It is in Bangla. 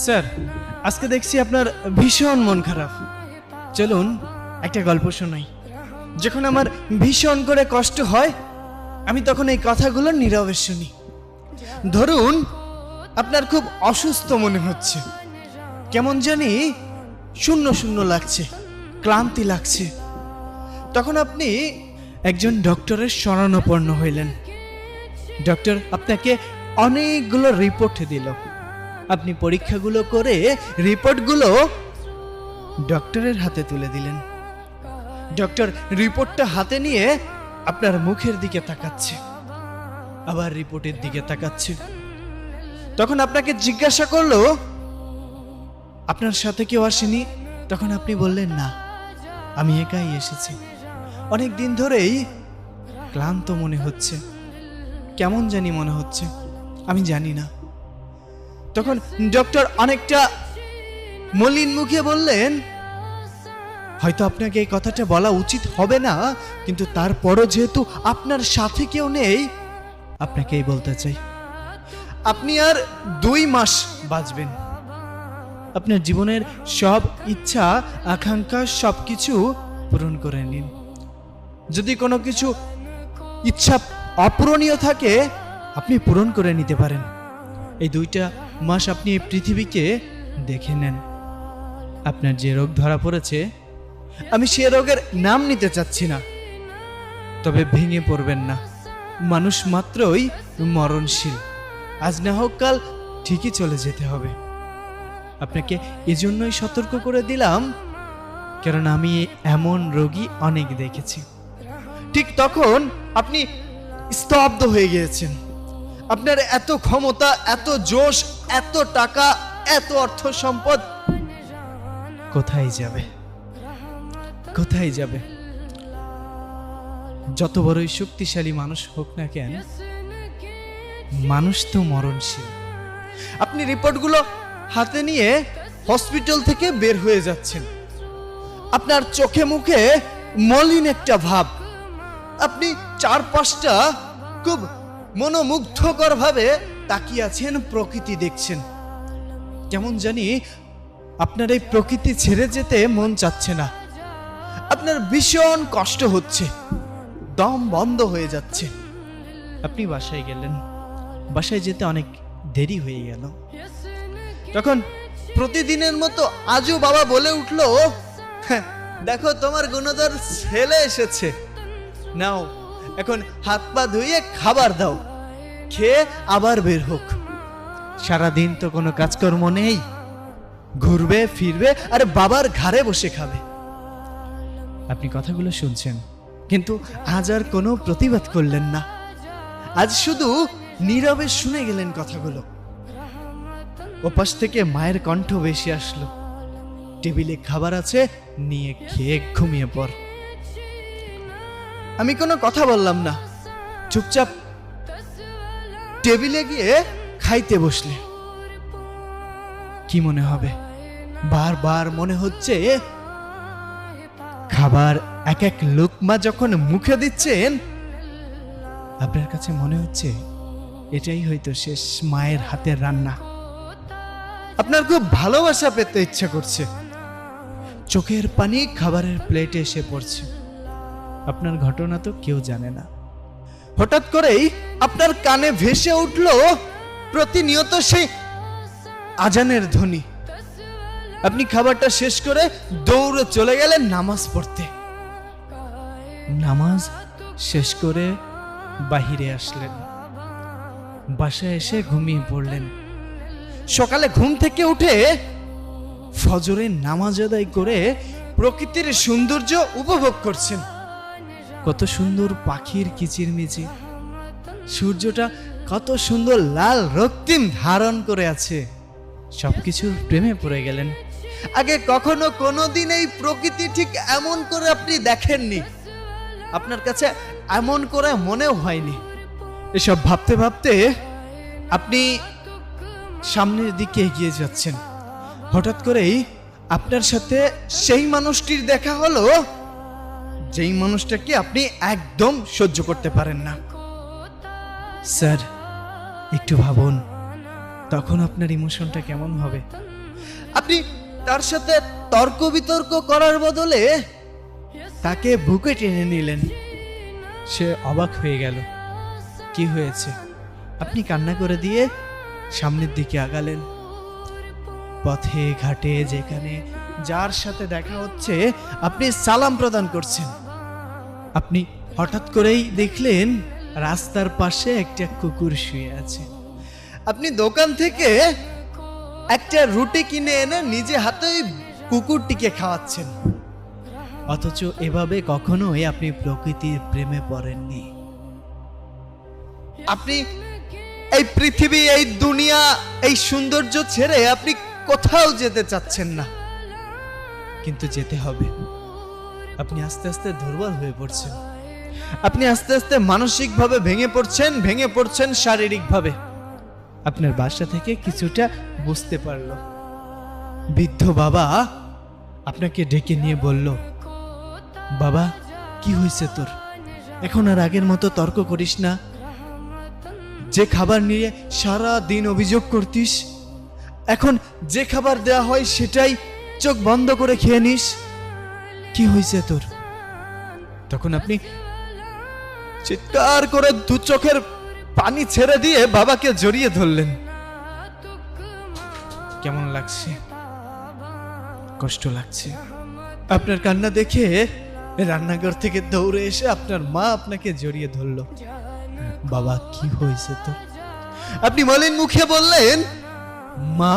স্যার, আজকে দেখছি আপনার ভীষণ মন খারাপ। চলুন একটা গল্প শোনাই। যখন আমার ভীষণ করে কষ্ট হয়, আমি তখন এই কথাগুলো নীরবে শুনি। ধরুন আপনার খুব অসুস্থ মনে হচ্ছে, কেমন জানি শূন্য শূন্য লাগছে, ক্লান্তি লাগছে। তখন আপনি একজন ডক্টরের শরণাপন্ন হইলেন। ডক্টর আপনাকে অনেকগুলো রিপোর্ট দিল। আপনি পরীক্ষাগুলো করে রিপোর্টগুলো ডক্টরের হাতে তুলে দিলেন। ডক্টর রিপোর্টটা হাতে নিয়ে আপনার মুখের দিকে তাকাচ্ছে, আবার রিপোর্টের দিকে তাকাচ্ছে। তখন আপনাকে জিজ্ঞাসা করলো, আপনার সাথে কেউ আসেনি? তখন আপনি বললেন, না, আমি একাই এসেছি। অনেক দিন ধরেই ক্লান্ত মনে হচ্ছে, কেমন জানি মনে হচ্ছে, আমি জানি না। তখন ডক্টর অনেকটা মলিন মুখে বললেন, হয়তো আপনাকে এই কথাটা বলা উচিত হবে না, কিন্তু তারপরও যেহেতু আপনার সাথে কেউ নেই, আপনাকেই বলতে চাই। আপনি আর 2 মাস বাঁচবেন। আপনার জীবনের সব ইচ্ছা আকাঙ্ক্ষা সবকিছু পূরণ করে নিন। যদি কোনো কিছু ইচ্ছা অপূরণীয় থাকে, আপনি পূরণ করে নিতে পারেন। এই 2টা মাস আপনি এই পৃথিবীকে দেখে নেন। আপনার যে রোগ ধরা পড়েছে, আমি সে রোগের নাম নিতে চাচ্ছি না, তবে ভেঙে পড়বেন না। মানুষ মাত্রই মরণশীল, আজ না হোক কাল ঠিকই চলে যেতে হবে। আপনাকে এজন্যই সতর্ক করে দিলাম, কারণ আমি এমন রোগী অনেক দেখেছি। ঠিক তখন আপনি স্তব্ধ হয়ে গিয়েছেন। আপনার এত ক্ষমতা, এত জোশ, এত টাকা, এত অর্থ সম্পদ কোথায় যাবে? কোথায় যাবে? যত বড়ই শক্তিশালী মানুষ হোক না কেন, মানুষ তো মরণশীল। আপনি রিপোর্টগুলো হাতে নিয়ে হসপিটাল থেকে বের হয়ে যাচ্ছেন। আপনার চোখে মুখে মলিন একটা ভাব। আপনি 4-5টা খুব মনোমুগ্ধকর ভাবে তাকিয়ে আছেন, প্রকৃতি দেখছেন। কেমন জানি আপনার এই প্রকৃতি ছেড়ে যেতে মন চাচ্ছে না। আপনার ভীষণ কষ্ট হচ্ছে, দম বন্ধ হয়ে যাচ্ছে। আপনি বাসায় গেলেন। বাসায় যেতে অনেক দেরি হয়ে গেল। তখন প্রতিদিনের মতো আজও বাবা বলে উঠলো, দেখো তোমার গুণধর ছেলে এসেছে, নাও এখন হাত পা ধুয়ে খাবার দাও, খেয়ে আবার বের হোক। সারাদিন তো কোনো কাজকর্ম নেই, ঘুরবে ফিরবে আর বাবার ঘাড়ে বসে খাবে। আপনি কথাগুলো শুনছেন, কিন্তু আজ আর কোনো প্রতিবাদ করলেন না। আজ শুধু নীরবে শুনে গেলেন কথাগুলো। ওপাশ থেকে মায়ের কণ্ঠ ভেসে আসলো, টেবিলে খাবার আছে, নিয়ে খেয়ে ঘুমিয়ে পড়। আমি কোনো কথা বললাম না, চুপচাপ টেবিলে গিয়ে খাইতে বসলে। কি মনে হবে? বারবার মনে হচ্ছে খাবার এক এক লুকমা যখন মুখে দিচ্ছেন, আপনার কাছে মনে হচ্ছে এটাই হয়তো শেষ মায়ের হাতের রান্না। আপনার খুব ভালোবাসা পেতে ইচ্ছা করছে। চোখের পানি খাবারের প্লেটে এসে পড়ছে। আপনার ঘটনা তো কেউ জানে না। হঠাৎ করেই আপনার কানে ভেসে উঠলো প্রতিনিয়ত সেই আজানের ধ্বনি। আপনি খাবারটা শেষ করে দৌড়ে চলে গেলেন নামাজ পড়তে। নামাজ শেষ করে বাহিরে আসলেন। বাসায় এসে ঘুমিয়ে পড়লেন। সকালে ঘুম থেকে উঠে ফজরের নামাজ আদায় করে প্রকৃতির সৌন্দর্য উপভোগ করছেন। কত সুন্দর পাখির কিচিরমিচির, সূর্যটা কত সুন্দর লাল রক্তিম ধারণ করে আছে। সবকিছুর প্রেমে পড়ে গেলেন। আগে কখনো কোনোদিন এই প্রকৃতি ঠিক এমন করে আপনি দেখেননি, আপনার কাছে এমন করে মনেও হয়নি। এসব ভাবতে ভাবতে আপনি সামনের দিকে এগিয়ে যাচ্ছেন। হঠাৎ করেই আপনার সাথে সেই মানুষটির দেখা হলো, যেই মানুষটাকে আপনি একদম সহ্য করতে পারেন না। স্যার, একটু ভাবুন, তখন আপনার ইমোশনটা কেমন হবে? আপনি তার সাথে তর্ক বিতর্ক করার বদলে তাকে বুকে টেনে নিলেন। সে অবাক হয়ে গেল, কি হয়েছে? আপনি কান্না করে দিয়ে সামনের দিকে আগালেন। পথে ঘাটে যেখানে যার সাথে দেখা হচ্ছে আপনি সালাম প্রদান করছেন। আপনি হঠাৎ করেই দেখলেন রাস্তার পাশে একটা কুকুর শুয়ে আছে। আপনি দোকান থেকে একটা রুটি কিনে এনে নিজে হাতে ওই কুকুরটিকে খাওয়াচ্ছেন। অথচ এভাবে কখনোই আপনি প্রকৃতির প্রেমে পড়েননি। আপনি এই পৃথিবী, এই দুনিয়া, এই সৌন্দর্য ছেড়ে আপনি কোথাও যেতে চাচ্ছেন না, কিন্তু যেতে হবে। আপনি আস্তে আস্তে দুর্বল হয়ে পড়ছেন। আপনি আস্তে আস্তে মানসিকভাবে ভেঙে পড়ছেন শারীরিকভাবে। আপনার বাসা থেকে কিছুটা বুঝতে পারলো। বৃদ্ধ বাবা আপনাকে ডেকে নিয়ে বলল, বাবা কি হয়েছে তোর? এখন আর আগের মতো তর্ক করিস না। যে খাবার নিয়ে সারা দিন অভিযোগ করতিস, এখন যে খাবার দেয়া হয় সেটাই চোখ বন্ধ করে খেয়ে নিস। কি হয়েছে তোর? তখন আপনি চিৎকার করে দু চোখের পানি ছেড়ে দিয়ে বাবাকে জড়িয়ে ধরলেন। কেমন লাগছে? কষ্ট লাগছে? আপনার কান্না দেখে রান্নাঘর থেকে দৌড়ে এসে আপনার মা আপনাকে জড়িয়ে ধরল। বাবা কি হয়েছে তোর? আপনি মলিন মুখে বললেন, মা